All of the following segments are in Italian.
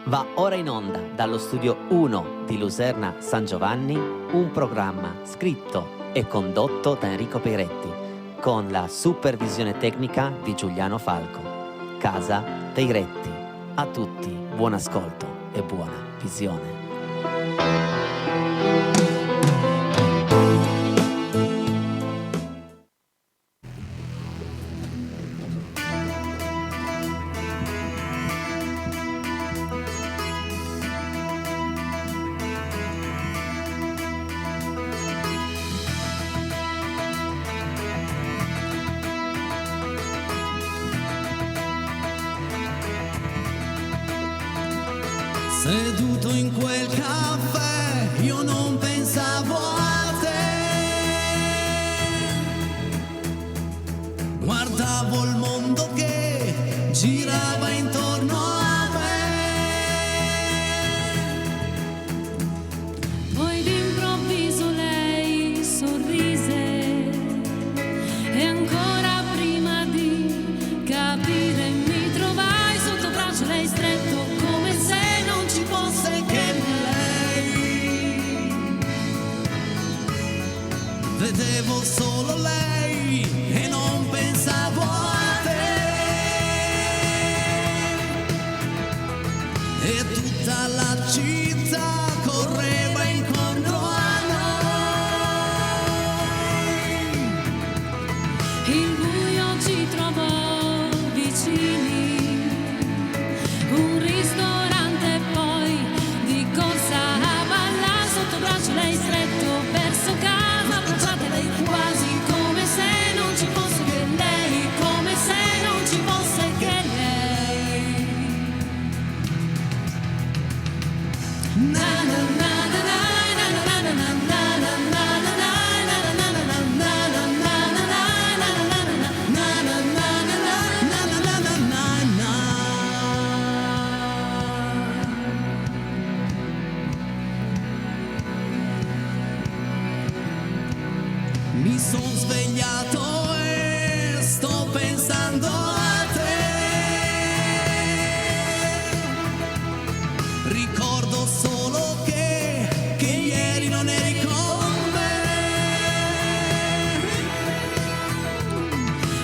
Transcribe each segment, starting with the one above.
Va ora in onda dallo studio 1 di Luserna San Giovanni un programma scritto e condotto da Enrico Peiretti con la supervisione tecnica di Giuliano Falco. Casa Peiretti. A tutti buon ascolto e buona visione. Seduto in quel caffè, io non pensavo a te. Guardavo il mondo che girava intorno a me. Poi d'improvviso lei sorrise e ancora prima di capire mi trovai sotto braccio lei stretto come se non ci fosse che lei. Vedevo solo lei e non pensavo a te. E tutta la città correva incontro a noi. Il buio ci trovò vicini, un ristorante poi di corsa a ballare sotto braccio lei stretto verso casa, abbracciate lei quasi come se non ci fosse che lei, come se non ci fosse che lei. Na na na na na na na na na Mi son svegliato e sto pensando a te. Ricordo solo che ieri non eri con me.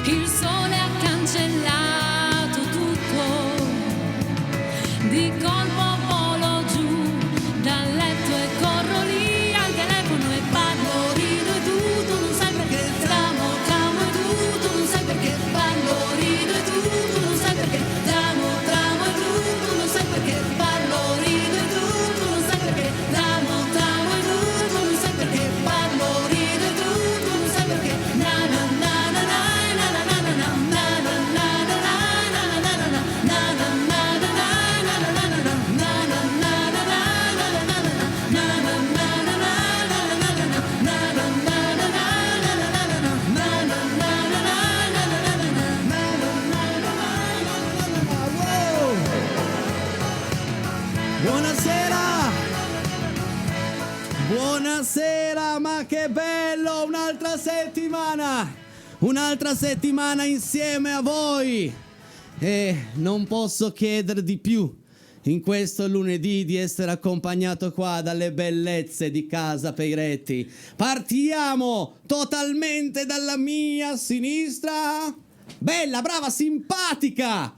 Il sole ha cancellato tutto, di colpo volo giù dal letto e corro lì al telefono e parlo, rido e tu non sai perché tramo e tu non sai perché parlo, rido e tu non sai perché tramo e tu non sai perché parlo, rido e tu non sai perché tramo e tu non sai perché parlo, rido e tu non sai perché na na na na na na na na na na Buonasera! Buonasera, ma che bello! Un'altra settimana insieme a voi! E non posso chiedere di più in questo lunedì di essere accompagnato qua dalle bellezze di Casa Peiretti. Partiamo totalmente dalla mia sinistra. Bella, brava, simpatica!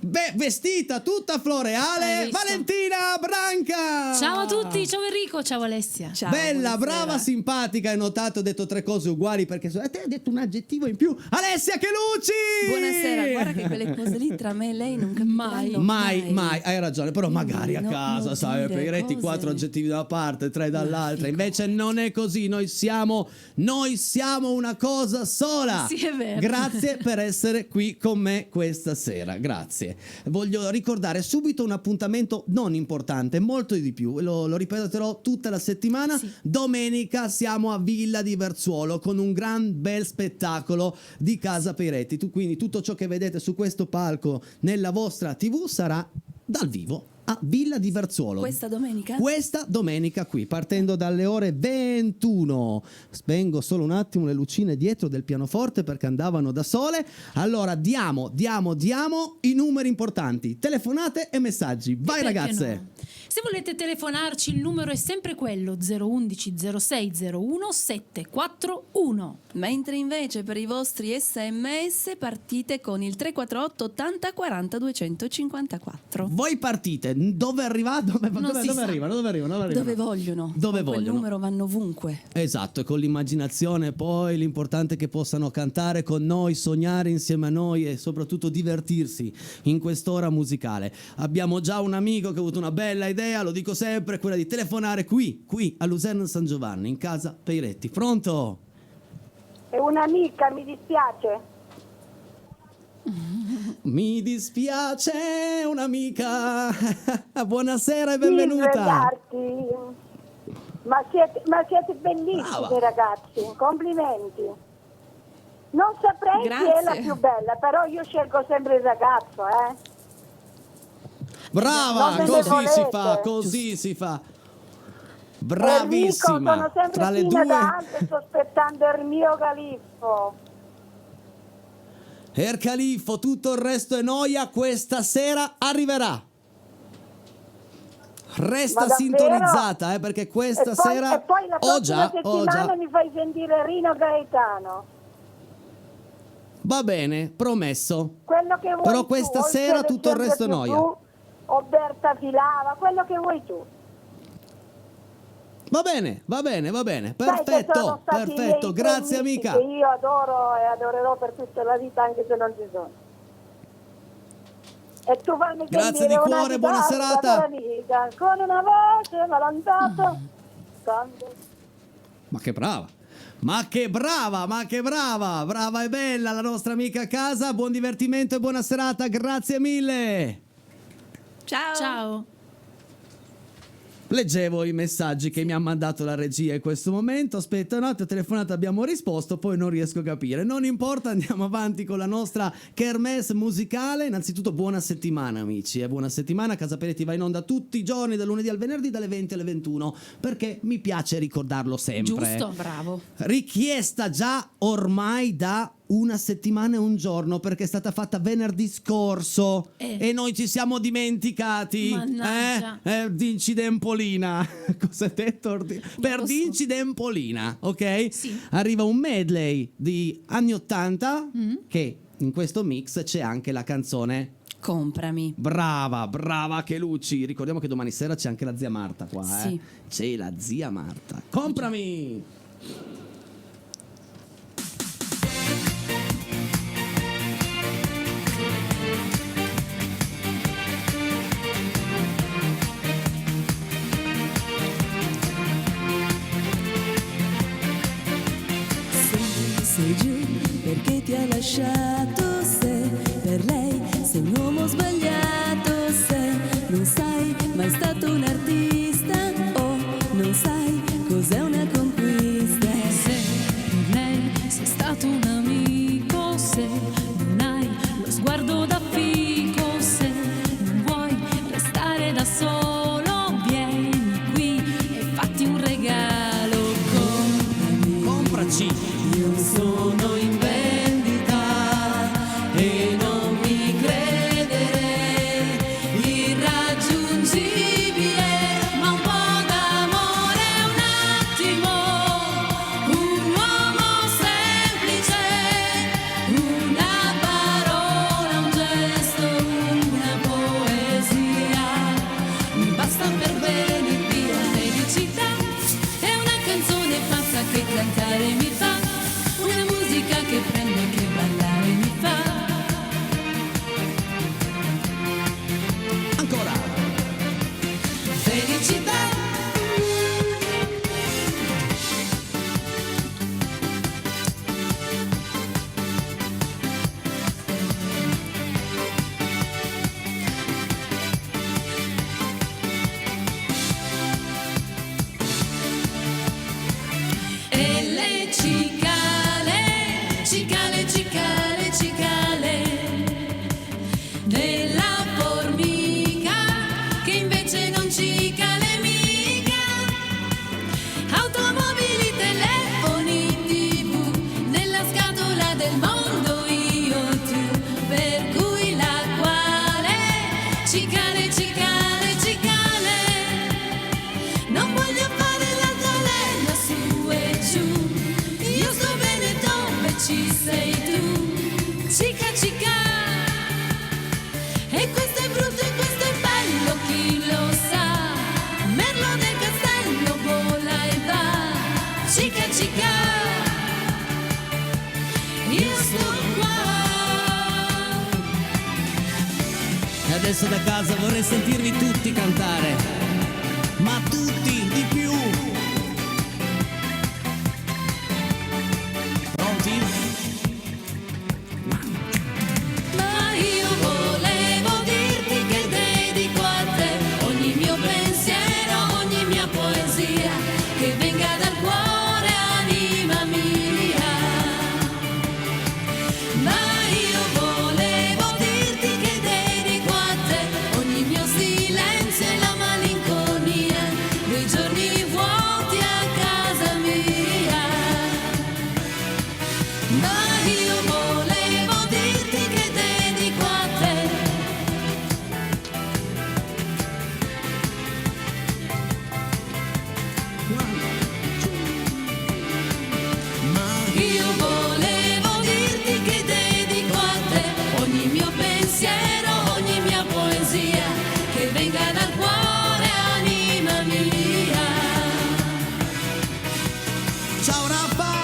Vestita tutta floreale, Hai visto? Valentina Branca! Ciao a tutti, ciao Enrico, ciao Alessia. Ciao, Bella, buonasera. brava, simpatica. Hai notato, ho detto tre cose uguali perché te hai detto un aggettivo in più. Alessia Chelucci! Buonasera, guarda che quelle cose lì tra me e lei non capiranno Mai, hai ragione, però magari a No, casa, non sai, dire Peiretti, cose. 4 aggettivi da una parte, 3 dall'altra. Invece non è così, noi siamo una cosa sola. Sì, è vero. Grazie per essere qui con me questa sera, grazie. Voglio ricordare subito un appuntamento non importante, molto di più, lo ripeterò tutta la settimana. Sì. Domenica siamo a Villa di Verzuolo con un gran bel spettacolo di Casa Peiretti. Quindi tutto ciò che vedete su questo palco nella vostra TV sarà dal vivo. a Villa di Verzuolo. Questa domenica? Questa domenica qui, partendo dalle ore 21. Spengo solo un attimo le lucine dietro del pianoforte perché andavano da sole. Allora diamo i numeri importanti. Telefonate e messaggi. Vai Perché ragazze! no? Se volete telefonarci, il numero è sempre quello: 011 06 01 741. Mentre invece per i vostri SMS partite con il 348 80 40 254. Voi partite, dove arriva? Dove arrivano? Dove vogliono. Dove Con quel vogliono. numero vanno ovunque. Esatto, e con l'immaginazione poi l'importante è che possano cantare con noi, sognare insieme a noi e soprattutto divertirsi in quest'ora musicale. Abbiamo già un amico che ha avuto una bella idea, lo dico sempre, quella di telefonare qui a Luserna San Giovanni, in casa Peiretti. Pronto? È un'amica, mi dispiace. Mi dispiace, un'amica. Buonasera e Sì, benvenuta. ragazzi, ma siete bellissimi. Brava. Ragazzi, complimenti. Non saprei chi è la Grazie. più bella, però io scelgo sempre il ragazzo, Brava, Non me ne così volete. si fa. Enrico, Bravissima. sono sempre Tra le fino due, da anni, sto aspettando il mio califfo. Califfo, tutto il resto è noia, questa sera arriverà. Resta Ma davvero? sintonizzata, perché questa sera E poi la prossima oh settimana già. mi fai sentire Rino Gaetano. Va bene, promesso. Quello che vuoi Però tu, questa o sera Sele tutto il Sempre resto è più noia. tu, o Berta Filava, quello che vuoi tu. Va bene. Sai che Perfetto, sono stati i perfetto. miei Grazie tre amici amica. che io adoro e adorerò per tutta la vita anche se non ci sono. E tu fammi Grazie sentire di una cuore, buona chitarra serata. per amica, con una voce malanzata. Quando- Ma che brava, brava e bella la nostra amica a casa. Buon divertimento e buona serata, grazie mille. Ciao. Ciao. Leggevo i messaggi che mi ha mandato la regia in questo momento. Aspetta un attimo, telefonata, abbiamo risposto, poi non riesco a capire. Non importa, andiamo avanti con la nostra kermesse musicale. Innanzitutto buona settimana amici, buona settimana. Casa Peiretti va in onda tutti i giorni, dal lunedì al venerdì, dalle 20 alle 21, perché mi piace ricordarlo sempre. Giusto. Bravo. Richiesta già ormai da una settimana e un giorno, perché è stata fatta venerdì scorso e noi ci siamo dimenticati. Mannaggia. Dinci Dempolina. Cosa hai detto? Per lo so. Dinci Dempolina, ok? Sì. Arriva un medley di anni 80 che in questo mix c'è anche la canzone. Comprami. Brava che Luci. Ricordiamo che domani sera c'è anche la zia Marta qua, Sì. C'è la zia Marta. Comprami. Sei giù perché ti ha lasciato, se per lei sei un uomo sbagliato, se non sai mai stato un artista o non sai cos'è una conquista. Se per lei sei stato un amico, se non hai lo sguardo da fico, se non vuoi restare da solo, vieni qui e fatti un regalo. Compraci. Io sono in vendita e non mi credere irraggiungibile, ma un po' d'amore, un attimo, un uomo semplice, una parola, un gesto, una poesia, mi basta per venire via. Felicità è una canzone pazza che cantare mi fa, una musica che prende e che ballare mi fa. Ancora. Felicità. E le cicale, cicale, cicale, cicale della formica che Cicale, cicale, cicale, non voglio fare l'altalena su e giù, io sto bene dove ci sei tu. Cica, cica, e questo è brutto e questo è bello, chi lo sa, Merlo del castello vola e va. Cica, cica, io sto qua. E adesso da casa vorrei sentirvi tutti cantare, ma tutti di più. Pronti? Ma io volevo dirti che dedico a te ogni mio pensiero, ogni mia poesia, che venga dal cuore, anima mia. Ma io volevo dirti che dedico a te ogni mio silenzio e la malinconia dei giorni vuoti a casa mia. Ma io volevo dirti che dedico a te io volevo dirti che dedico a te ogni mio pensiero, ogni mia poesia, che venga dal cuore, anima mia. Ciao Raffa!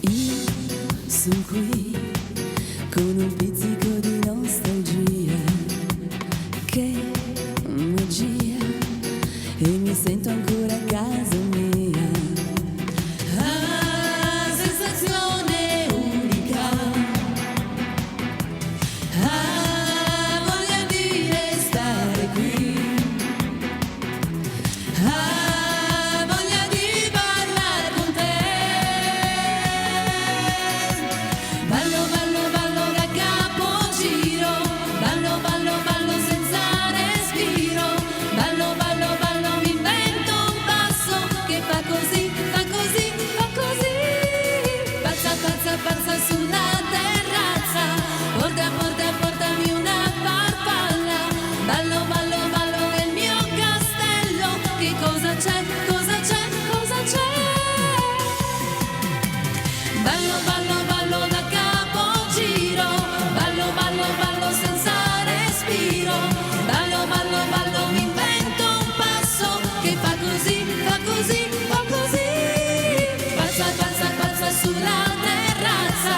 Io sono qui con un pizzico di nostalgia, che magia, e mi sento ancora a casa mia. Ah, sensazione unica. Ah, voglia di restare qui. Ah, voglia di parlare con te. Ballo, ballo, ballo da capogiro. Ballo, ballo, ballo senza respiro. Ballo, ballo, ballo, mi invento un passo che fa così, fa così, fa così. Pazza, pazza, pazza sulla terrazza. Porta, porta, portami una farfalla. Ballo, ballo, ballo nel mio castello. Che cosa c'è, cosa c'è, cosa c'è? Ballo, ballo, ballo da capogiro. Ballo, ballo, ballo senza respiro. Ballo, ballo, ballo, mi invento un passo che fa così, fa così, fa così. Pazza, pazza, pazza sulla terrazza.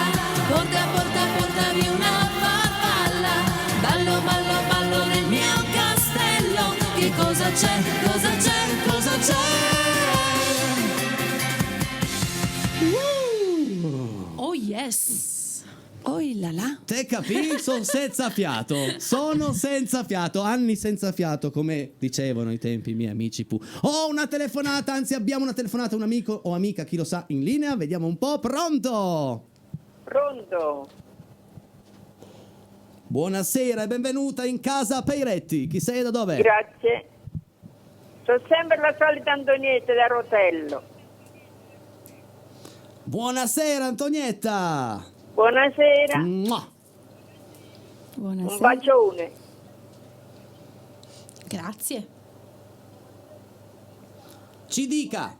Porta, porta, portami una farfalla. Ballo, ballo, ballo nel mio castello. Che cosa c'è, cosa c'è, cosa c'è? Oh yes! Oh là là. Te capì? Sono senza fiato. Sono senza fiato. Anni senza fiato, come dicevano i tempi i miei amici Pooh. Ho una telefonata, anzi abbiamo una telefonata, un amico o amica, chi lo sa, in linea. Vediamo un po'. Pronto? Pronto? Buonasera e benvenuta in casa Peiretti. Chi sei e da dove? Grazie. Sono sempre la solita Antonietta da Rotello. Buonasera Antonietta. Buonasera. Mua. Un Buonasera. bacione. Grazie. Ci dica.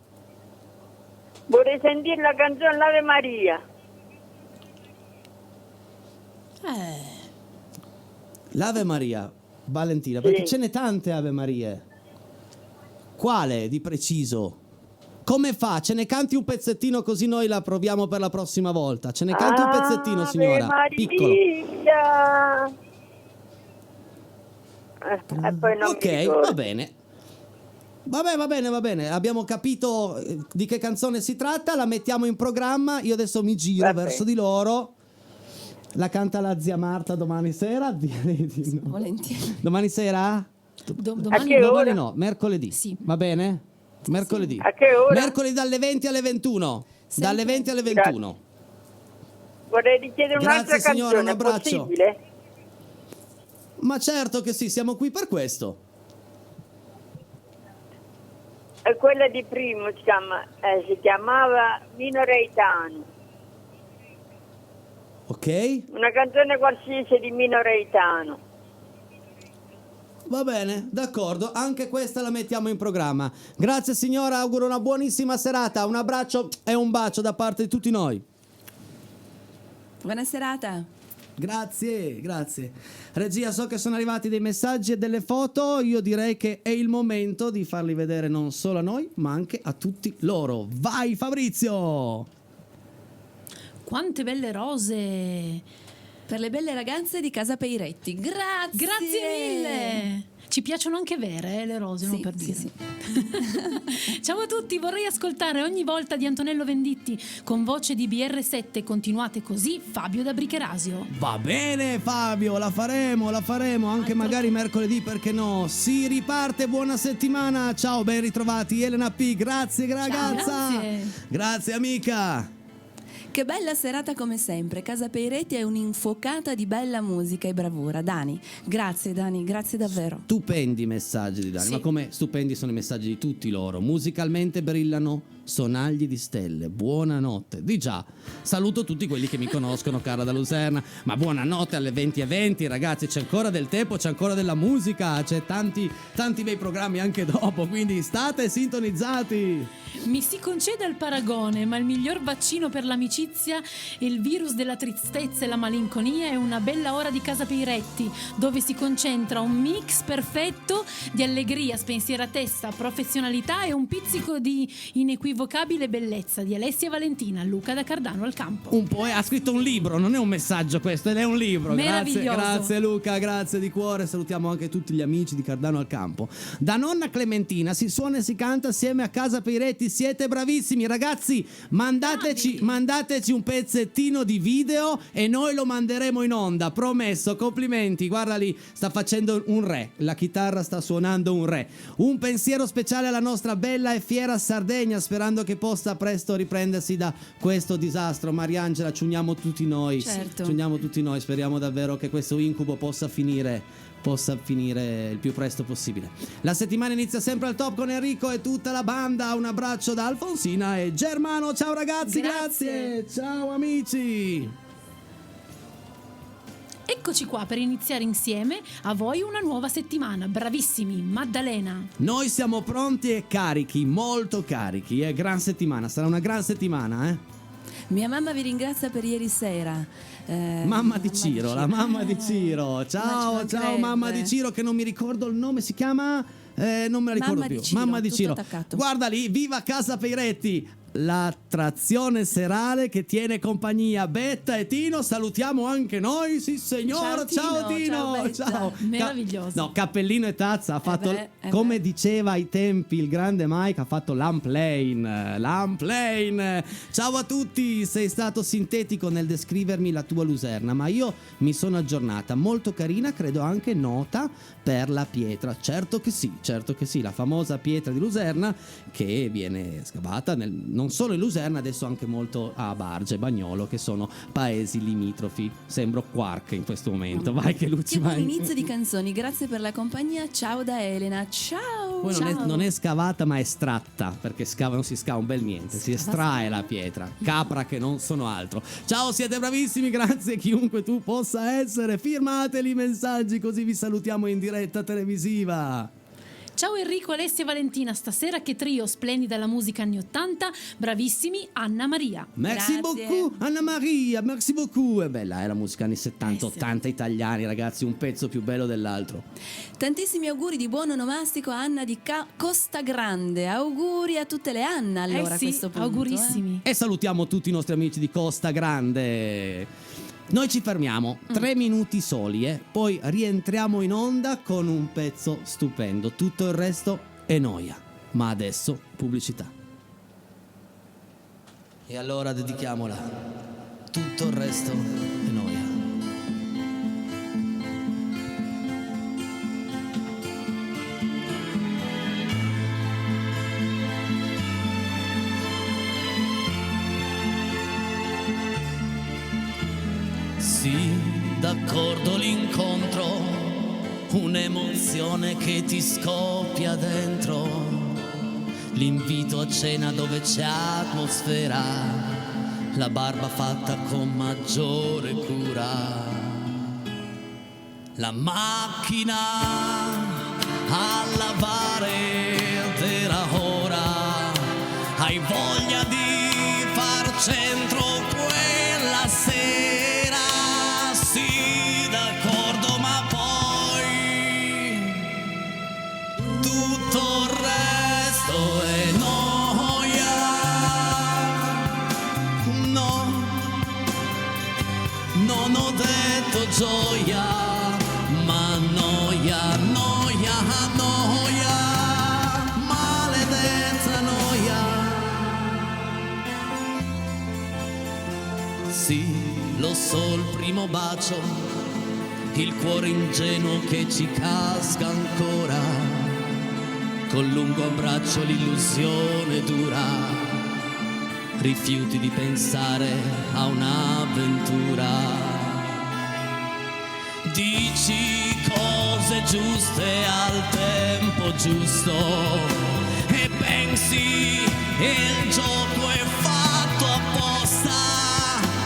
Vorrei sentire la canzone L'Ave Maria. L'Ave Maria, Valentina, Sì. perché ce n'è tante Ave Marie. Quale di preciso? Come fa? Ce ne canti un pezzettino così noi la proviamo per la prossima volta. Ce ne canti un pezzettino, signora. Ave Piccolo. Maria. E poi non mi Ok, ricordo. va bene. Vabbè, va bene. Abbiamo capito di che canzone si tratta, la mettiamo in programma. Io adesso mi giro Va verso bene. di loro. La canta la zia Marta domani sera? Direi di no. Volentieri. Domani sera? Domani che ora? Domani no, mercoledì. Sì. Va bene? Mercoledì. A che ora? Mercoledì dalle 20 alle 21. Dalle 20 alle 21. Vorrei richiedere Grazie, un'altra signora, un canzone, è abbraccio. possibile? Ma certo che sì, siamo qui per questo. E quella di primo si chiamava Nino Reitano. Ok? Una canzone qualsiasi di Nino Reitano. Va bene, d'accordo, anche questa la mettiamo in programma. Grazie signora, auguro una buonissima serata, un abbraccio e un bacio da parte di tutti noi. Buona serata. Grazie, grazie. Regia, so che sono arrivati dei messaggi e delle foto, io direi che è il momento di farli vedere non solo a noi, ma anche a tutti loro. Vai Fabrizio! Quante belle rose! Per le belle ragazze di Casa Peiretti. Grazie! Grazie mille! Ci piacciono anche vere, le rose, non Sì, per sì, dire. sì. Ciao a tutti, vorrei ascoltare ogni volta di Antonello Venditti con voce di BR7. Continuate così, Fabio da Bricherasio. Va bene Fabio, la faremo, anche magari mercoledì, perché no? Si riparte, buona settimana, ciao, ben ritrovati Elena P, grazie ragazza! Grazie. Grazie amica! Che bella serata come sempre. Casa Peiretti è un'infocata di bella musica e bravura. Dani, grazie davvero. Stupendi messaggi di Dani, Sì. ma come stupendi sono i messaggi di tutti loro. Musicalmente brillano sonagli di stelle. Buonanotte. Di già, saluto tutti quelli che mi conoscono, cara da Luserna. Ma buonanotte alle 20:20, ragazzi. C'è ancora del tempo, c'è ancora della musica, c'è tanti bei programmi anche dopo. Quindi state sintonizzati. Mi si conceda il paragone, ma il miglior vaccino per l'amicizia e il virus della tristezza e la malinconia è una bella ora di Casa Peiretti, dove si concentra un mix perfetto di allegria, spensieratezza, professionalità e un pizzico di inequivocabile bellezza di Alessia Valentina, Luca da Cardano al Campo. Un po' ha scritto un libro, non è un messaggio questo, è un libro. Meraviglioso. Grazie Luca, grazie di cuore. Salutiamo anche tutti gli amici di Cardano al Campo. Da nonna Clementina si suona e si canta assieme a Casa Peiretti. Siete bravissimi ragazzi, mandateci un pezzettino di video e noi lo manderemo in onda, promesso. Complimenti, guarda lì, sta facendo un re, la chitarra sta suonando un re. Un pensiero speciale alla nostra bella e fiera Sardegna, sperando che possa presto riprendersi da questo disastro. Mariangela, ci uniamo tutti noi. Certo. Ci uniamo tutti noi, speriamo davvero che questo incubo possa finire il più presto possibile. La settimana inizia sempre al top con Enrico e tutta la banda. Un abbraccio da Alfonsina e Germano. Ciao ragazzi, grazie. Ciao amici. Eccoci qua per iniziare insieme a voi una nuova settimana. Bravissimi, Maddalena. Noi siamo pronti e carichi, molto carichi. È gran settimana, sarà una gran settimana, eh? Mia mamma vi ringrazia per ieri sera. Mamma di Ciro, la mamma di Ciro. Ciao, ciao mamma di Ciro, che non mi ricordo il nome, si chiama non me la ricordo Mamma più. di Ciro, Mamma di tutto Ciro. attaccato. Guarda lì, viva Casa Peiretti, l'attrazione serale che tiene compagnia. Betta e Tino, salutiamo anche noi, sì signor. Ciao Tino, ciao Betta. ciao. Meraviglioso. No, cappellino e tazza, ha fatto beh. come diceva ai tempi il grande Mike, ha fatto l'Amplane. Ciao a tutti, sei stato sintetico nel descrivermi la tua Luserna, ma io mi sono aggiornata, molto carina, credo anche nota per la pietra. Certo che sì, la famosa pietra di Luserna che viene scavata non solo in Luserna, adesso anche molto a Barge, Bagnolo, che sono paesi limitrofi. Sembro Quark in questo momento. Vai che Luci, Che buon vai. inizio di canzoni, grazie per la compagnia. Ciao da Elena. Ciao. Poi ciao. non è scavata ma è estratta, perché non si scava un bel niente, si estrae la pietra. Capra che non sono altro. Ciao, siete bravissimi, grazie chiunque tu possa essere. Firmateli i messaggi così vi salutiamo in diretta televisiva. Ciao Enrico, Alessia e Valentina, stasera che trio splendida la musica anni 80, bravissimi Anna Maria. Merci Grazie. beaucoup Anna Maria, merci beaucoup. È bella, la musica anni 70, sì. 80 italiani, ragazzi, un pezzo più bello dell'altro. Tantissimi auguri di buon onomastico a Anna di Costa Grande. Auguri a tutte le Anna allora a sì, questo punto. augurissimi. E salutiamo tutti i nostri amici di Costa Grande. Noi ci fermiamo 3 minuti soli, poi rientriamo in onda con un pezzo stupendo. Tutto il resto è noia, ma adesso pubblicità. E allora dedichiamola. Tutto il resto è noia. Sì, d'accordo l'incontro, un'emozione che ti scoppia dentro. L'invito a cena dove c'è atmosfera, la barba fatta con maggiore cura, la macchina a lavare era ora, hai voglia di far centro quella sera, sì d'accordo, ma poi tutto il resto è noia. No, non ho detto gioia, ma noia, noia, noia, maledetta noia. Sì, lo so, il primo bacio, il cuore ingenuo che ci casca ancora, col lungo abbraccio l'illusione dura, rifiuti di pensare a un'avventura. Dici cose giuste al tempo giusto e pensi il gioco è fatto apposta,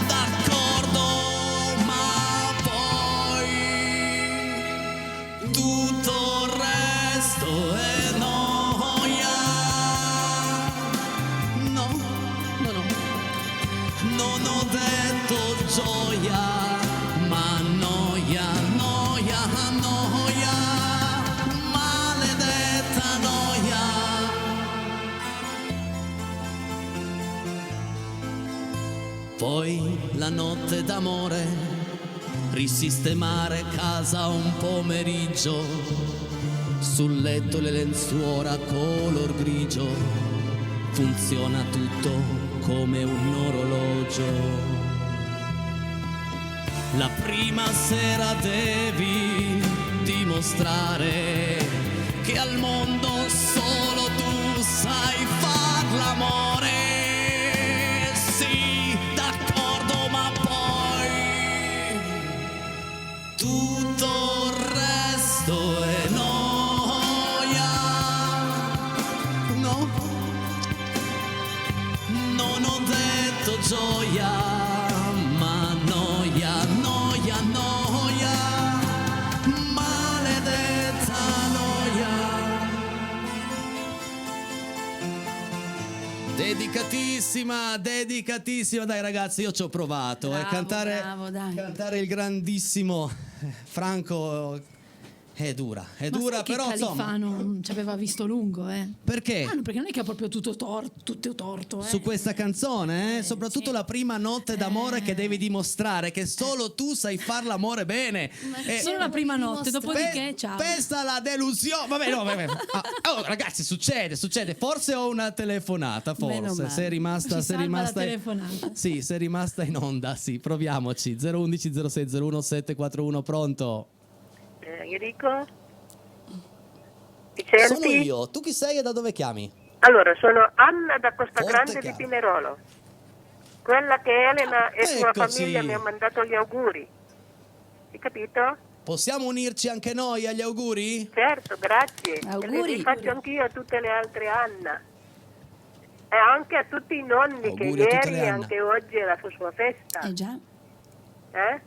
d'accordo, ma poi tutto il resto è noia. No, no, no, non ho detto gioia, ma noia, noia, noia, maledetta noia. Poi la notte d'amore, risistemare casa un pomeriggio, sul letto le lenzuola color grigio, funziona tutto come un orologio. La prima sera devi dimostrare che al mondo solo tu sai far l'amore. Sì, d'accordo, ma poi tutto il resto è noia. No, non ho detto gioia, ma noia, noia, noia, maledetta noia. Dedicatissima, dedicatissima. Dai ragazzi, io ci ho provato. Bravo, cantare, bravo, dai. cantare il grandissimo Franco è dura, Ma sai che però insomma. Califano ci aveva visto lungo, Perché? Ah, no, perché non è che ha proprio tutto torto, Su questa canzone, soprattutto sì. la prima notte d'amore che devi dimostrare che solo tu sai far l'amore bene. Solo la prima notte, dopodiché ciao. Questa la delusione. Vabbè, no, vabbè. Oh, ragazzi, succede. Forse ho una telefonata, Meno forse. male. Sei rimasta, Ci sei salva la rimasta. telefonata. Sì, sei rimasta in onda, sì, proviamoci. 011 06 01 741, pronto? Enrico? Mi senti? Sono io. Tu chi sei e da dove chiami? Allora, sono Anna da Costa Forte Grande chiaro. di Pinerolo. Quella che Elena e sua Eccoci. famiglia mi ha mandato gli auguri. Hai capito? Possiamo unirci anche noi agli auguri? Certo, grazie. Auguri. E li faccio anch'io a tutte le altre Anna. E anche a tutti i nonni Auguri che a tutte ieri le e Anna. anche oggi è la sua festa. Già. Eh?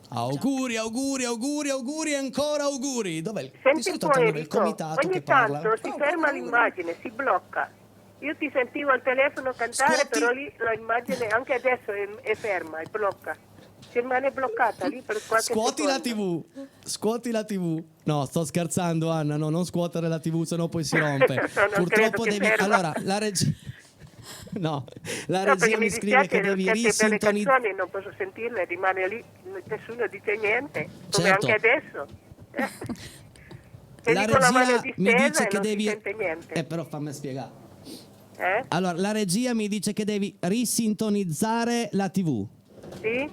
Auguri, auguri, auguri, auguri e ancora auguri. Dov'è il, di Senti solito un po' attendono il Enrico, comitato ogni che parla. tanto si ferma l'immagine, si blocca. Io ti sentivo al telefono cantare, Scuoti. però lì l'immagine anche adesso è ferma, è blocca. Si rimane bloccata lì per qualche Scuoti la secondo. TV. Scuoti la TV. No, sto scherzando, Anna. No, non scuotere la TV, sennò poi si rompe. Non credo Purtroppo che devi. serva. Allora, la regia. No, la No, perché regia mi scrive dispiace, che devi certe belle risintonizzare. canzoni non posso sentirle, rimane lì, nessuno dice niente, come Certo. anche adesso. E La dico la mano regia di mi stella dice e che non devi. si sente niente. Però fammi spiegare. Eh? Allora, la regia mi dice che devi risintonizzare la TV. Sì?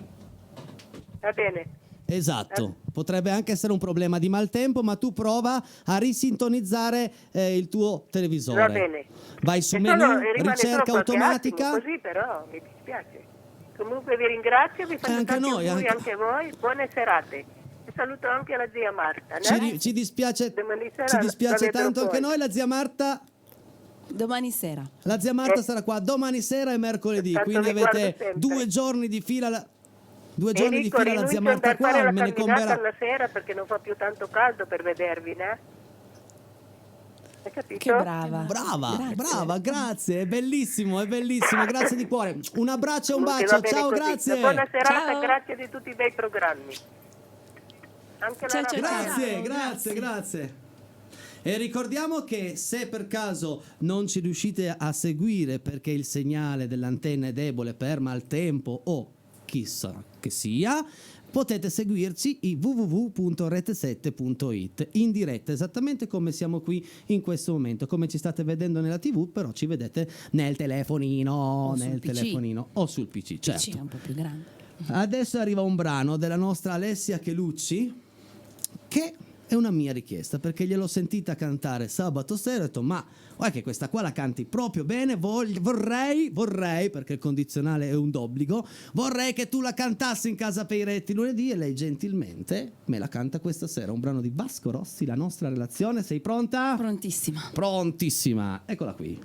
Va bene. Esatto, potrebbe anche essere un problema di maltempo, ma tu prova a risintonizzare il tuo televisore. Va bene. Vai su E menu, solo rimane ricerca solo qualche automatica. attimo, così però mi dispiace. Comunque vi ringrazio, vi faccio Anche tanti noi, auguri anche- anche voi, buone serate. E saluto anche la zia Marta. Ci dispiace, Domani sera ci dispiace la vedrò tanto anche poi. noi, la zia Marta. Domani sera. La zia Marta sarà qua domani sera e mercoledì, Tanto quindi vi guardo avete sempre. 2 giorni di fila. Due giorni di Enrico, fila la zia rinuncio Marta a fare qua, la me ne camminata converrà. alla sera perché non fa più tanto caldo per vedervi, né? Hai capito? Che brava. Brava, Grazie. brava, grazie, è bellissimo, grazie di cuore. Un abbraccio e un Comunque bacio, va bene ciao, così. grazie. Buona serata, Ciao. grazie di tutti i bei programmi. Anche Ciao, la ciao, radio. Grazie, Ciao, grazie. E ricordiamo che se per caso non ci riuscite a seguire perché il segnale dell'antenna è debole per maltempo o chissà che sia, potete seguirci i www.rete7.it in diretta, esattamente come siamo qui in questo momento, come ci state vedendo nella TV, però ci vedete nel telefonino, O sul nel PC. telefonino o sul PC, certo. Sì, è un po' più grande. Adesso arriva un brano della nostra Alessia Chelucci che è una mia richiesta perché gliel'ho sentita cantare sabato sera e ho detto ma guarda che questa qua la canti proprio bene, vorrei perché il condizionale è un d'obbligo, vorrei che tu la cantassi in Casa Peiretti lunedì e lei gentilmente me la canta questa sera, un brano di Vasco Rossi, La nostra relazione. Sei pronta? Prontissima. Prontissima, eccola qui.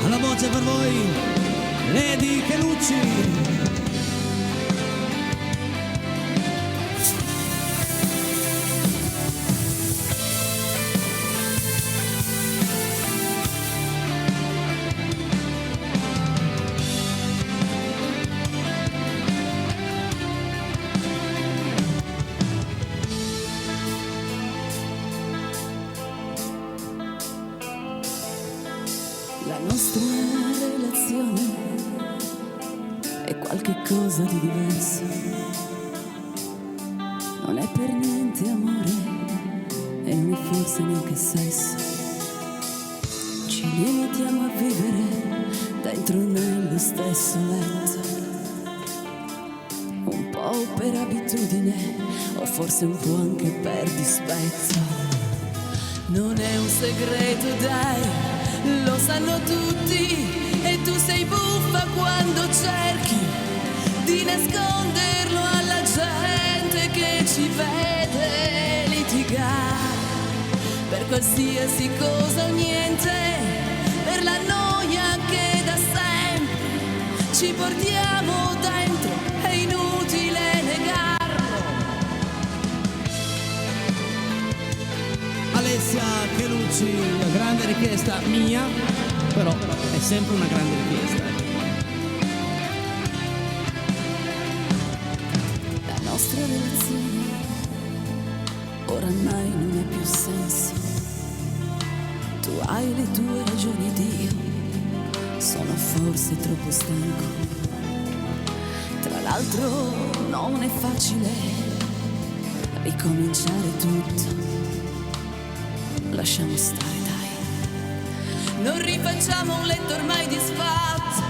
Alla voce per voi, Lady Chelucci. La nostra relazione è qualche cosa di diverso. Non è per niente amore e non è forse neanche sesso. Ci limitiamo a vivere dentro nello stesso letto, un po' per abitudine o forse un po' anche per dispetto. Non è un segreto, dai, lo sanno tutti, e tu sei buffa quando cerchi di nasconderlo alla gente che ci vede litigare per qualsiasi cosa o niente, per la noia che da sempre ci portiamo dentro, è inutile negarlo. Alessia Chelucci, una grande richiesta mia, però è sempre una grande richiesta. La nostra relazione oramai non ha più senso. Tu hai le tue ragioni ed io sono forse troppo stanco. Tra l'altro non è facile ricominciare tutto. Lasciamo stare, dai. Non rifacciamo un letto ormai disfatto.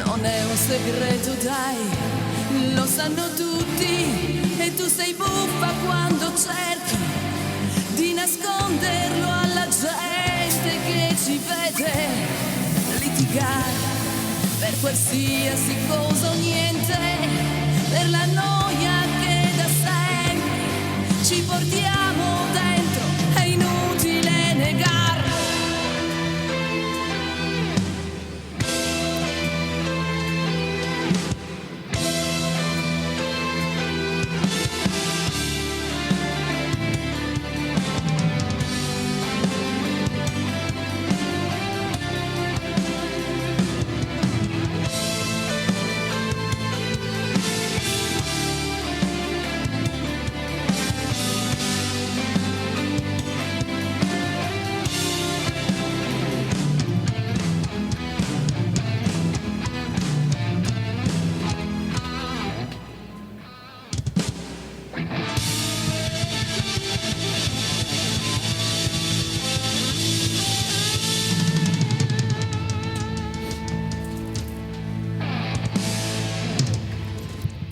Non è un segreto, dai, lo sanno tutti, e tu sei buffa quando cerchi di nasconderlo alla gente che ci vede litigare per qualsiasi cosa o niente, per la noia che da sempre ci portiamo dentro, è inutile negarlo.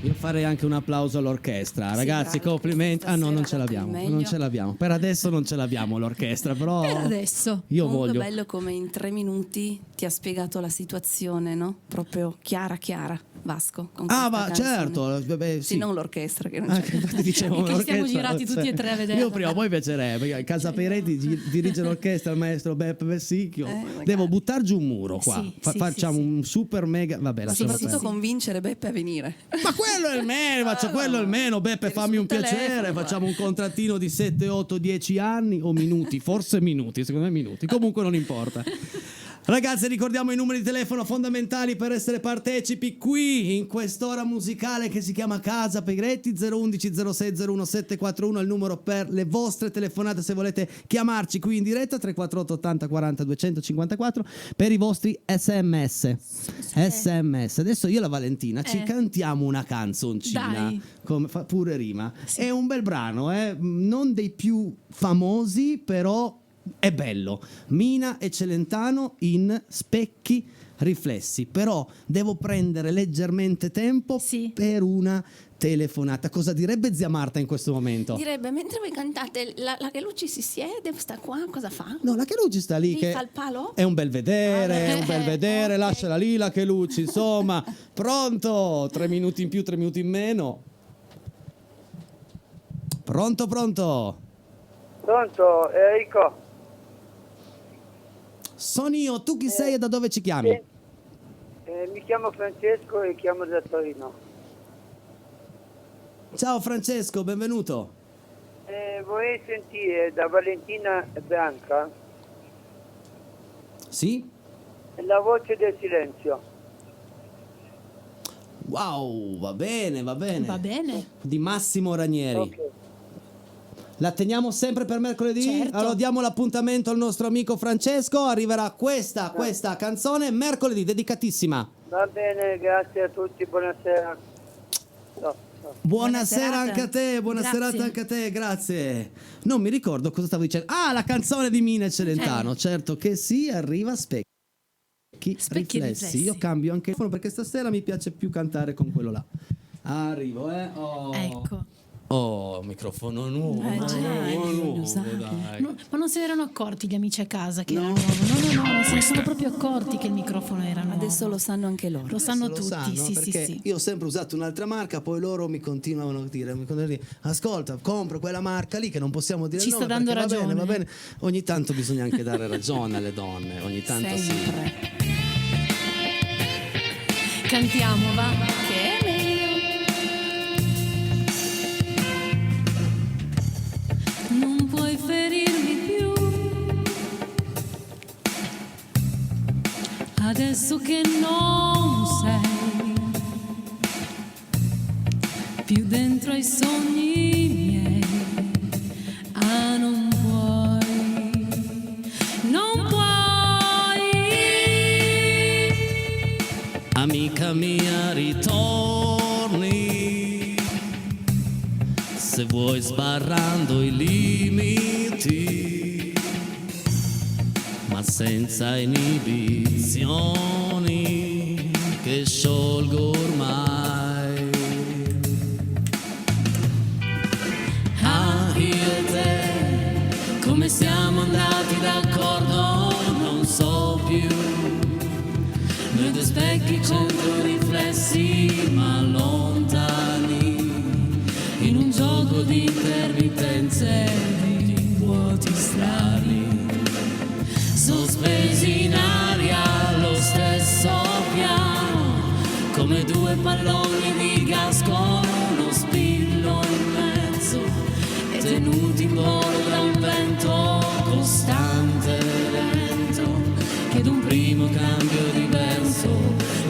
Io farei anche un applauso all'orchestra. Sì, Ragazzi, bravi, complimenti. Ah no, non ce stasera l'abbiamo. meglio. Non ce l'abbiamo. Per adesso non ce l'abbiamo l'orchestra, però Per adesso. io Molto voglio. bello come in 3 minuti ti ha spiegato la situazione, no? Proprio chiara. Vasco. Con Ah, questa ma canzone. certo, beh, Sì, sì. non l'orchestra che non c'è. Infatti dicevo, Che siamo l'orchestra, girati tutti e tre a vederla. Io prima o poi piacerebbe, perché Casa Peretti dirige l'orchestra il maestro Beppe Versicchio. magari. Devo buttar giù un muro qua. Sì, sì, Facciamo sì, un super mega. Vabbè, Ma lasciamo soprattutto perdere. convincere Beppe a venire. Ma quello è il meno, quello è il meno. Beppe, Eri fammi sul un piacere. telefono, Facciamo un contrattino di 7, 8, 10 anni o minuti, forse minuti, secondo me minuti. Comunque non importa. Ragazzi, ricordiamo i numeri di telefono fondamentali per essere partecipi qui in quest'ora musicale che si chiama Casa Peretti. 011 06 01 741 è il numero per le vostre telefonate se volete chiamarci qui in diretta. 348 80 40 254 per i vostri sms. Sms. Adesso io e la Valentina ci cantiamo una canzoncina. Dai. Come fa pure rima. È un bel brano, non dei più famosi, però è bello. Mina e Celentano in Specchi riflessi. Però devo prendere leggermente tempo Sì. per una telefonata. Cosa direbbe zia Marta in questo momento? Direbbe, mentre voi cantate, la Chelucci si siede, sta qua, cosa fa? No, la Chelucci sta lì Lì che fa il palo? è un bel vedere, è un bel vedere, ok. lasciala lì la Chelucci, insomma. Pronto? 3 minuti in più, 3 minuti in meno. Pronto, pronto? Pronto, Enrico? Sono io, tu chi sei e da dove ci chiami? Mi chiamo Francesco e chiamo da Torino. Ciao Francesco, benvenuto. Vorrei sentire da Valentina Branca Sì? La voce del silenzio. Wow, va bene, va bene. Va bene. Di Massimo Ranieri. Ok. La teniamo sempre per mercoledì? Certo. Allora diamo l'appuntamento al nostro amico Francesco. Arriverà questa canzone mercoledì, dedicatissima. Va bene, grazie a tutti, buonasera. No. Buonasera serata. anche a te, buona Grazie. serata anche a te, grazie. Non mi ricordo cosa stavo dicendo. Ah, la canzone di Mina e Celentano, certo che sì, arriva Specchi riflessi. Io cambio anche il telefono perché stasera mi piace più cantare con quello là. Arrivo, Oh. Ecco. Oh, microfono nuovo. Lo sai. dai. No, ma non se ne erano accorti gli amici a casa che No. era nuovo. No, non se ne sono proprio accorti che il microfono era nuovo. Adesso lo sanno anche loro. Lo sanno Lo tutti, sanno, sì, perché sì. io ho sempre usato un'altra marca, poi loro mi continuano a dire, ascolta, compro quella marca lì che non possiamo dire Ci il nome sta dando perché ragione. va bene. Ogni tanto bisogna anche dare ragione alle donne, ogni tanto sì. Sempre. Cantiamo, va. Che è meglio. Non puoi ferirmi più, adesso che non sei più dentro ai sogni miei. Ah, non puoi. Amica mia, ritorni, se vuoi sbarrando i limiti, ma senza inibizioni che sciolgo ormai. Ah, io e te, come siamo andati d'accordo, non so più. Noi due specchi contro riflessi ma lontani, in un gioco di intermittenze di vuoti strani, sospesi in aria allo stesso piano, come due palloni di gas con uno spillo in mezzo, e tenuti in volo da un vento costante e lento, che ad un primo cambio di verso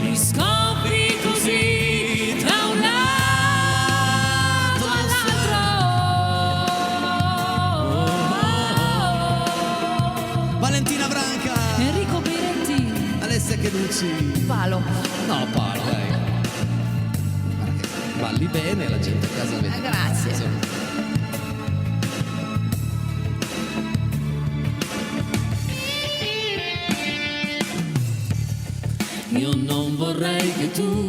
li scopri così da un lato all'altro. Valentina Branca, Enrico Peretti. Alessia Chelucci. Palo. No, Paolo, dai. Guarda che balli bene, la gente a casa vede. Grazie. Insomma. Io non vorrei che tu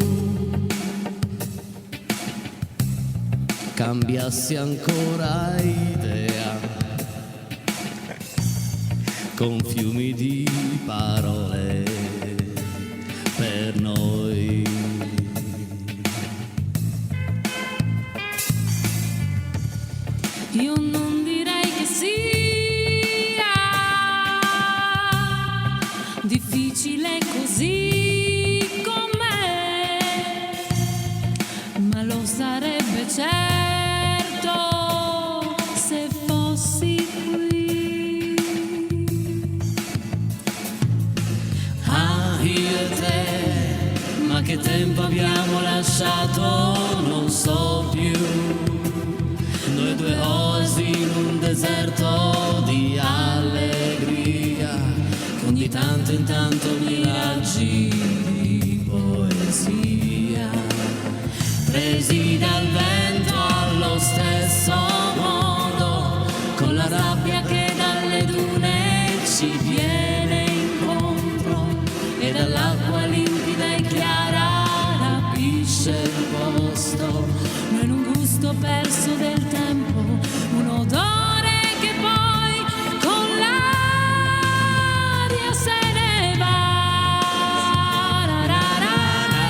cambiassi ancora idea con fiumi di parole per noi. io non direi che sia difficile così con me, ma lo sarebbe certo se fossi qui. Ah, io e te, ma che tempo abbiamo lasciato, non so più. Noi due osi in un deserto di allegria, con di tanto in tanto miraggi di poesia, presi dal vento allo stesso modo, con la rabbia che dalle dune ci viene incontro e dall'acqua limpida e chiara rapisce il posto. Noi in un gusto perso del tempo, un odore che poi con l'aria se ne va. Ra, ra, ra, ra,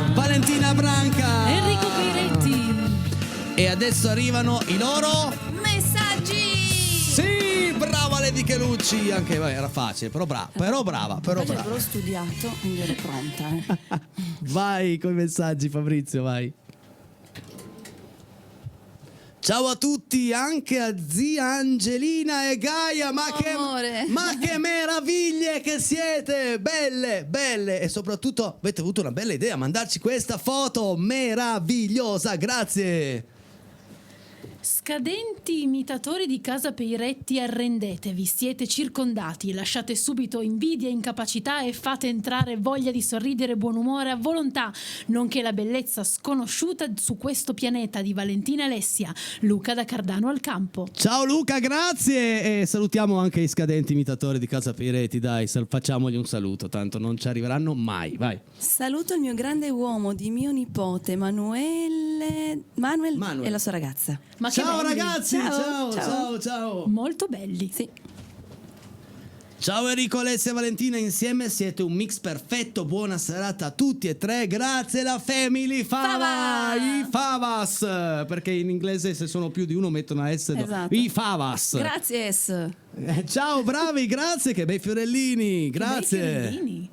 ra. Valentina Branca, Enrico Piretti. e adesso arrivano i loro Messaggi! sì, brava Lady Chelucci, anche era facile, però brava, però Oggi brava. l'ho studiato, quindi ero pronta. Vai con i messaggi, Fabrizio, vai. Ciao a tutti, anche a zia Angelina e Gaia, Amore. ma che meraviglie che siete, belle, e soprattutto avete avuto una bella idea, mandarci questa foto meravigliosa, grazie. Scadenti imitatori di Casa Peiretti, arrendetevi, siete circondati, lasciate subito invidia, incapacità e fate entrare voglia di sorridere e buon umore a volontà, nonché la bellezza sconosciuta su questo pianeta di Valentina Alessia. Luca da Cardano al Campo. Ciao Luca, grazie, e salutiamo anche i scadenti imitatori di Casa Peiretti, dai, facciamogli un saluto, tanto non ci arriveranno mai, vai. Saluto il mio grande uomo di mio nipote Manuel e la sua ragazza. Ma che Ciao belli. ragazzi, ciao. Molto belli. Sì. Ciao Enrico, Alessia e Valentina, insieme siete un mix perfetto, buona serata a tutti e tre, grazie la family Fava! i Favas, perché in inglese se sono più di uno mettono la S, Esatto. i Favas. Grazie S. Ciao, bravi, grazie, che bei fiorellini, grazie. Bei fiorellini.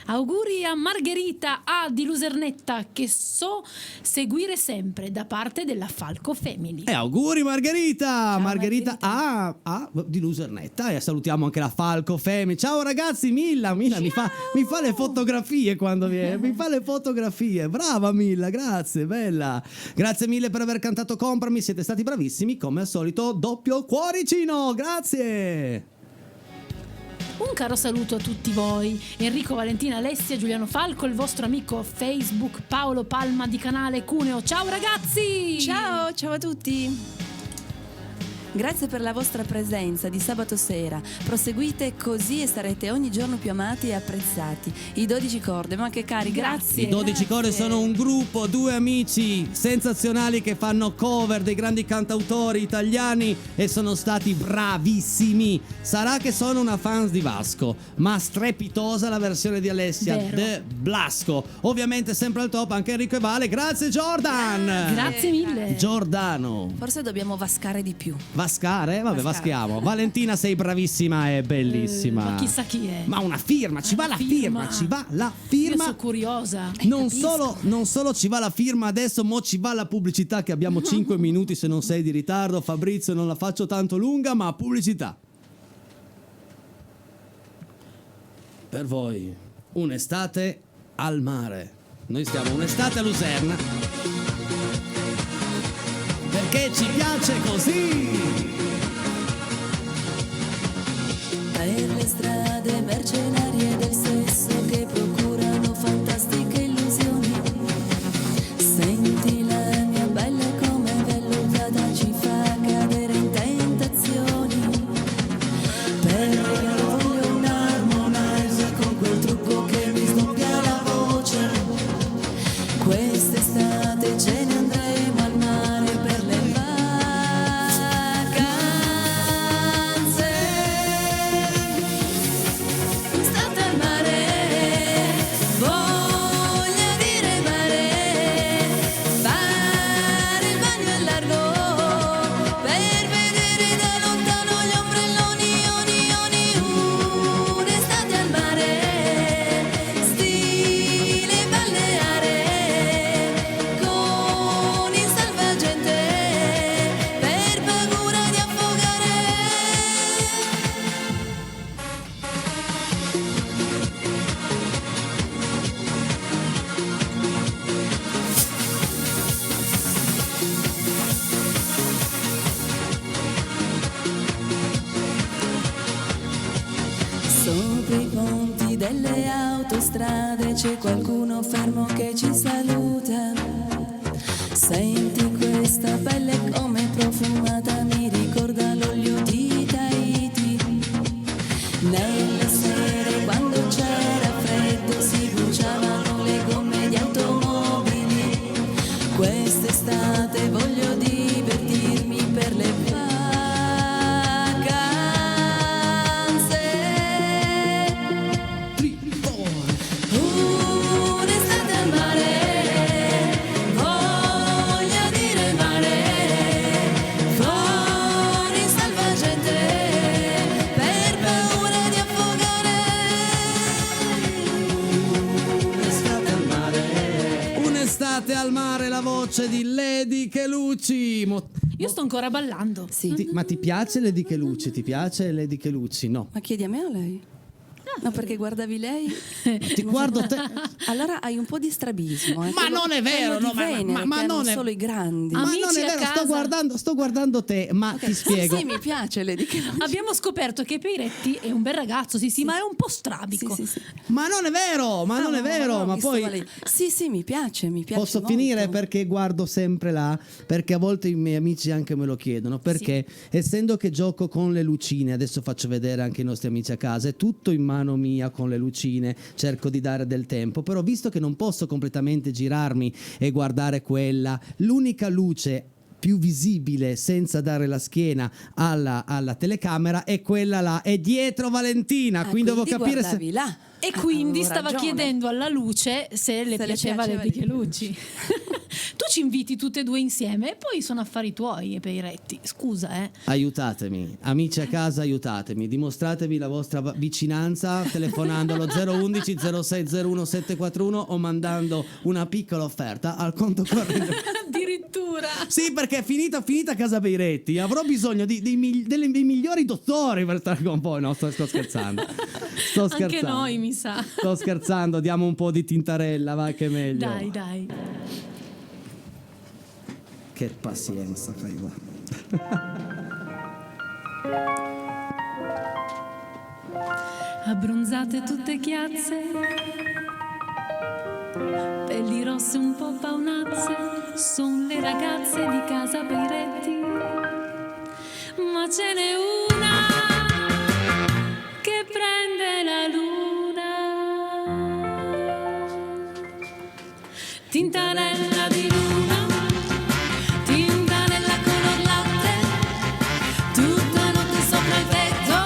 Auguri a Margherita A di Lusernetta, che so seguire sempre, da parte della Falco Family. Auguri Margherita, Margherita Margherita. A di Lusernetta, e salutiamo anche la Falco Family. Ciao ragazzi, Milla mi fa le fotografie quando viene, mi fa le fotografie, brava Milla, grazie, bella, grazie mille per aver cantato Comprami, siete stati bravissimi, come al solito doppio cuoricino, grazie. Un caro saluto a tutti voi, Enrico, Valentina, Alessia, Giuliano Falco, il vostro amico Facebook Paolo Palma di Canale Cuneo. Ciao ragazzi! Ciao a tutti. Grazie per la vostra presenza di sabato sera. Proseguite così e sarete ogni giorno più amati e apprezzati. I 12 corde, ma che cari, grazie. I 12 Core sono un gruppo, due amici sensazionali che fanno cover dei grandi cantautori italiani e sono stati bravissimi. Sarà che sono una fans di Vasco, ma strepitosa la versione di Alessia Vero. De Blasco. Ovviamente sempre al top anche Enrico e Vale. Grazie Jordan. Grazie mille. Giordano. Forse dobbiamo vascare di più. Vascare? Vabbè, Vascare. vaschiamo. Valentina, sei bravissima e bellissima. Ma chissà chi è. Ma una firma, ci va la firma, ci va la Io firma. sono curiosa. Non Capisco. solo ci va la firma adesso, mo ci va la pubblicità, che abbiamo 5 minuti se non sei di ritardo. Fabrizio, non la faccio tanto lunga, ma pubblicità. Per voi, un'estate al mare. Noi stiamo un'estate a Luserna, perché ci piace così. Per le strade mercenarie del sesso che procurano fantastiche illusioni. Senti la mia bella come vellutata ci fa cadere in tentazioni. Per regalo voglio un harmonizer con quel trucco che mi sdoppia la voce. Quest'estate ce ne andremo al mare per le vacanze. Sopra i ponti delle autostrade c'è qualcuno fermo che ci saluta. Senti questa pelle come profumata, mi ricorda l'olio di Tahiti. Nelle sere quando c'era freddo si bruciavano le gomme di automobili. Quest'estate voglio divertirmi per le un'estate al mare, voglio dire mare, fuori salvagente, per paura di affogare. Un'estate al mare. Un'estate al mare, la voce di Lady Chelucci. Io sto ancora ballando. Sì. Ma ti piace Lady Chelucci? Ti piace Lady Chelucci? No. Ma chiedi a me o a lei? No, perché guardavi lei. Ti guardo te. Allora hai un po' di strabismo. Ma non è vero, no, ma non è solo i grandi. Ma Amici non è a vero, casa. sto guardando te, ma ti spiego. Sì, mi piace Lady Chelucci. Abbiamo scoperto che Peiretti è un bel ragazzo, sì, ma è un po' strabico. Sì. Ma non è vero, ma non è vero, no, ma visto poi male. Sì, mi piace posso molto. finire perché guardo sempre là, perché a volte i miei amici anche me lo chiedono, perché essendo che gioco con le lucine, adesso faccio vedere anche ai nostri amici a casa, è tutto in mano mia con le lucine, cerco di dare del tempo, però visto che non posso completamente girarmi e guardare quella, l'unica luce più visibile senza dare la schiena alla telecamera è quella là, è dietro Valentina, quindi devo capire se... guardavi là. E quindi Avevo stava ragione. chiedendo alla luce se le piaceva Lady Chelucci. Tu ci inviti tutte e due insieme e poi sono affari tuoi e Peiretti. Scusa, Aiutatemi, amici a casa, aiutatemi, dimostratevi la vostra vicinanza telefonando allo 011 0601 741 o mandando una piccola offerta al conto corrente. Addirittura. Sì, perché è finita casa Peiretti, avrò bisogno dei migliori dottori per stare con voi. No, sto scherzando. Anche noi, mi sa. Sto scherzando, diamo un po' di tintarella, va che è meglio. Dai. Che pazienza, fai va. Abbronzate tutte chiazze, pelli rosse un po' paonazze, son le ragazze di casa Peiretti. Ma ce n'è una che prende la luna, tintarella di luna, tintarella color latte, tutta notte sopra il tetto,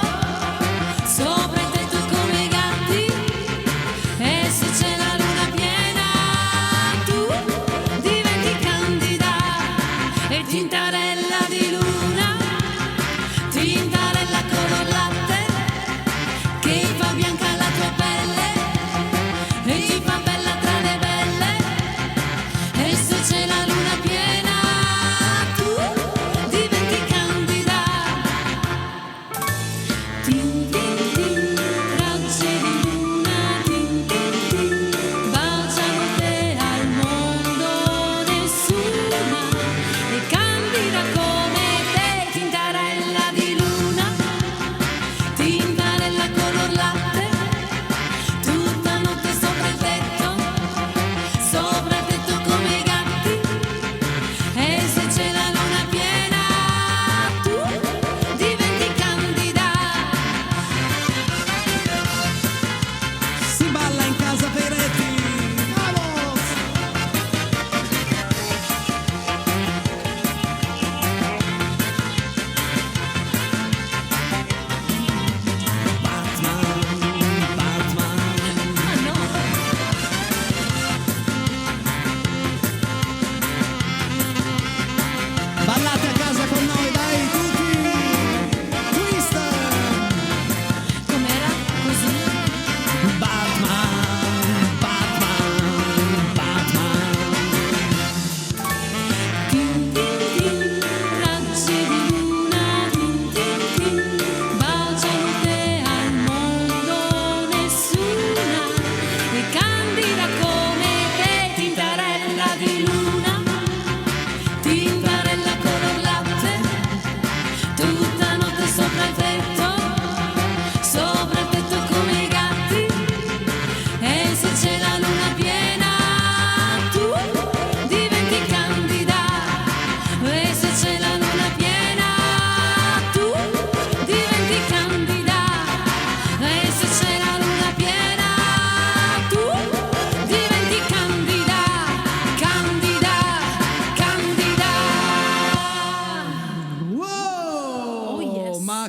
sopra il tetto come i gatti, e se c'è la luna piena tu diventi candida, e tintarella di luna, tintarella color latte, che fa bianca la tua pelle e ti fa bella tra le belle, e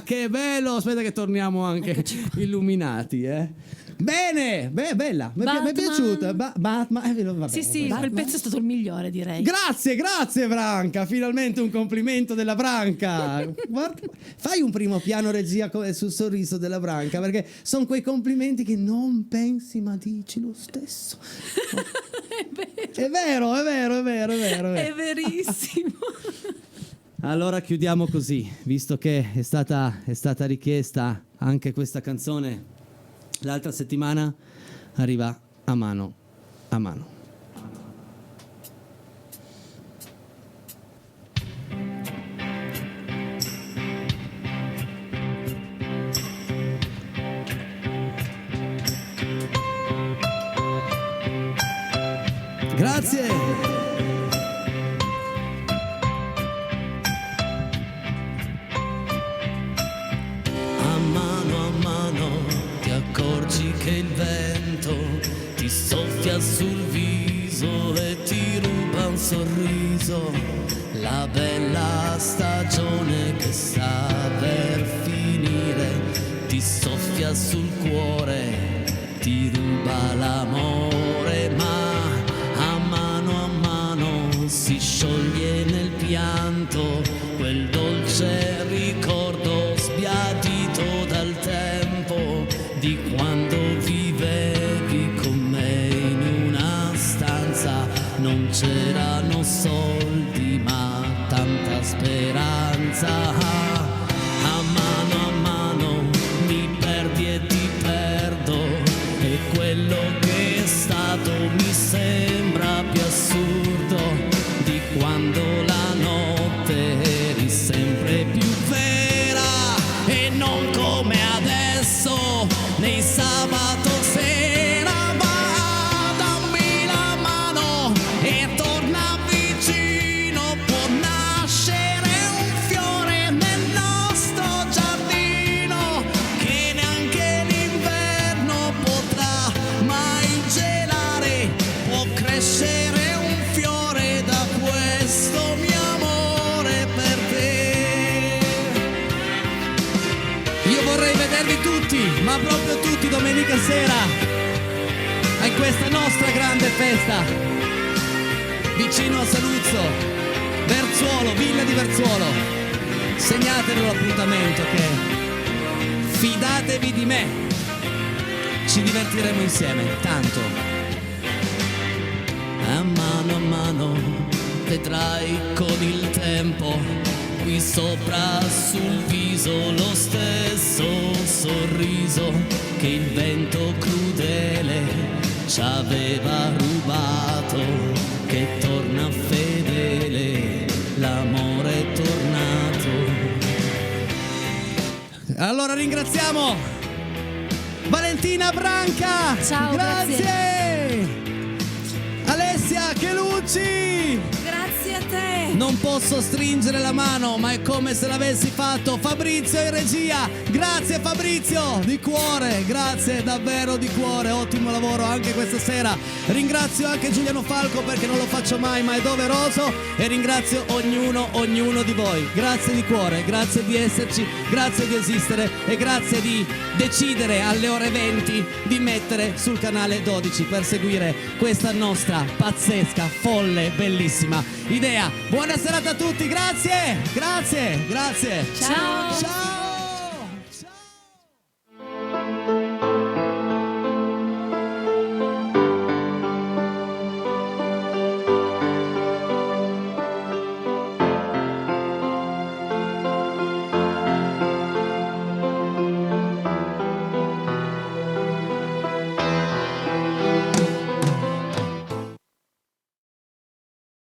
che bello! Aspetta che torniamo anche illuminati, Bene, bella, mi è piaciuta. Batman, vabbè, Sì, vabbè. quel pezzo è stato il migliore, direi. Grazie Branca, finalmente un complimento della Branca. Guarda, fai un primo piano regia sul sorriso della Branca, perché sono quei complimenti che non pensi ma dici lo stesso. È vero. È verissimo. Allora chiudiamo così, visto che è stata richiesta anche questa canzone. L'altra settimana arriva a mano a mano. Grazie. Che il vento ti soffia sul viso e ti ruba un sorriso, la bella stagione che sta per finire ti soffia sul cuore, ti ruba l'amore, ma a mano si scioglie nel pianto quel dolce ricordo sbiadito dal tempo di quando vivevi con me in una stanza. Non c'erano soldi ma tanta speranza. A mano mi perdi e ti perdo, e quello che è stato mi sembra più assurdo di quando la notte eri sempre più vera e non come adesso nei sabato sera. Ma dammi la mano e torna vicino, può nascere un fiore nel nostro giardino che neanche l'inverno potrà mai gelare, può crescere un fiore da questo mio amore per te. Io vorrei vedervi tutti, ma proprio tutti, domenica sera a questa nostra grande festa vicino a Saluzzo, Verzuolo, Villa di Verzuolo. Segnatelo l'appuntamento, che fidatevi di me, ci divertiremo insieme tanto. A mano vedrai con il tempo qui sopra sul viso lo stesso sorriso che il vento crudele ci aveva rubato, che torna fedele, l'amore è tornato. Allora ringraziamo Valentina Branca. Ciao, grazie. Alessia Chelucci. Grazie a te. Non posso stringere la mano, ma è come se l'avessi fatto Fabrizio in regia. Grazie Fabrizio, di cuore, grazie davvero di cuore, ottimo lavoro anche questa sera. Ringrazio anche Giuliano Falco, perché non lo faccio mai, ma è doveroso, e ringrazio ognuno di voi. Grazie di cuore, grazie di esserci, grazie di esistere e grazie di decidere alle ore 20 di mettere sul canale 12 per seguire questa nostra pazzesca, folle, bellissima idea. Buona serata a tutti, grazie. Ciao. Ciao.